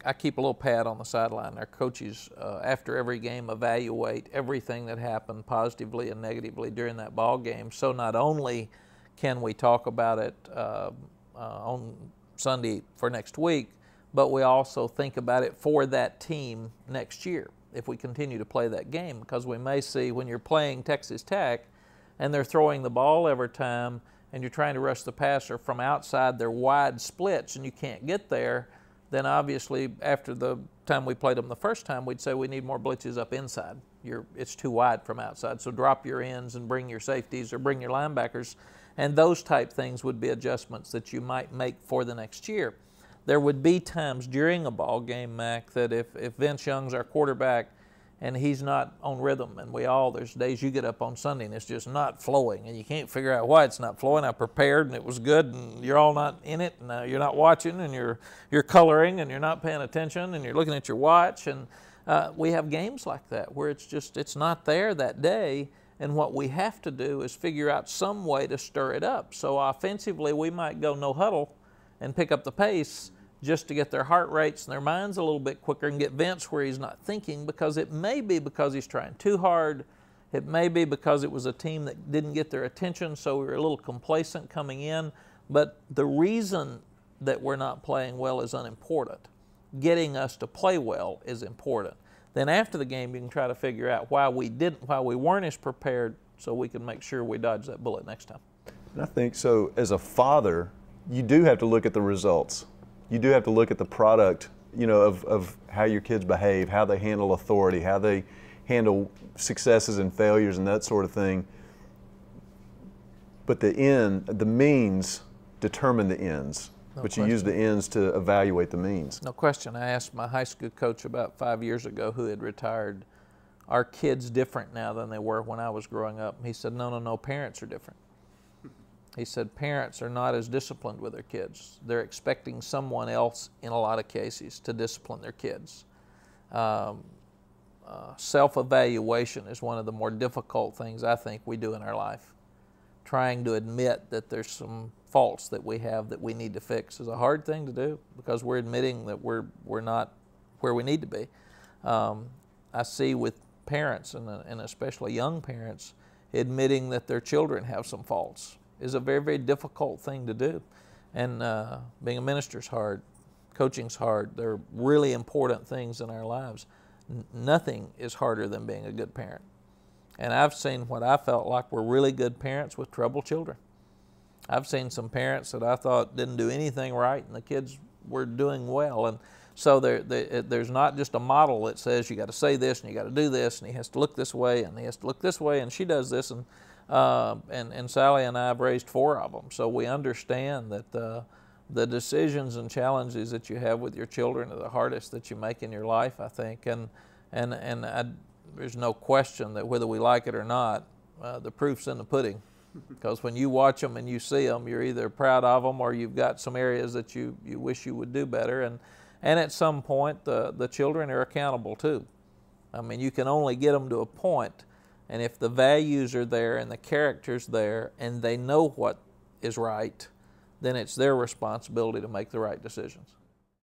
I keep a little pad on the sideline. Our coaches, after every game, evaluate everything that happened positively and negatively during that ball game. So not only can we talk about it on Sunday for next week, but we also think about it for that team next year if we continue to play that game, because we may see when you're playing Texas Tech and they're throwing the ball every time and you're trying to rush the passer from outside their wide splits and you can't get there, then obviously after the time we played them the first time, we'd say we need more blitzes up inside. It's too wide from outside, so drop your ends and bring your safeties or bring your linebackers, and those type things would be adjustments that you might make for the next year. There would be times during a ball game, Mac, that if Vince Young's our quarterback and he's not on rhythm, and there's days you get up on Sunday and it's just not flowing and you can't figure out why it's not flowing. I prepared and it was good and you're all not in it and you're not watching and you're coloring and you're not paying attention and you're looking at your watch, and we have games like that where it's not there that day, and what we have to do is figure out some way to stir it up. So offensively we might go no huddle and pick up the pace just to get their heart rates and their minds a little bit quicker and get Vince where he's not thinking, because it may be because he's trying too hard. It may be because it was a team that didn't get their attention, so we were a little complacent coming in. But the reason that we're not playing well is unimportant. Getting us to play well is important. Then after the game, you can try to figure out why we weren't as prepared, so we can make sure we dodge that bullet next time. I think so. As a father, you do have to look at the results. You do have to look at the product, of how your kids behave, how they handle authority, how they handle successes and failures and that sort of thing. But the means determine the ends. But you use the ends to evaluate the means. No question. I asked my high school coach about 5 years ago, who had retired, are kids different now than they were when I was growing up? He said, no, parents are different. He said parents are not as disciplined with their kids. They're expecting someone else in a lot of cases to discipline their kids. Self-evaluation is one of the more difficult things I think we do in our life. Trying to admit that there's some faults that we have that we need to fix is a hard thing to do, because we're admitting that we're not where we need to be. I see with parents, and especially young parents, admitting that their children have some faults is a very, very difficult thing to do. And being a minister's hard, coaching's hard. They're really important things in our lives. Nothing is harder than being a good parent. And I've seen what I felt like were really good parents with troubled children. I've seen some parents that I thought didn't do anything right, and the kids were doing well. And so there's not just a model that says you got to say this and you got to do this, and he has to look this way and he has to look this way, and she does this, and Sally and I have raised 4 of them. So we understand that the decisions and challenges that you have with your children are the hardest that you make in your life, I think. And there's no question that whether we like it or not, the proof's in the pudding. Because when you watch them and you see them, you're either proud of them or you've got some areas that you wish you would do better. And at some point, the children are accountable too. I mean, you can only get them to a point, and if the values are there and the character's there and they know what is right, then it's their responsibility to make the right decisions.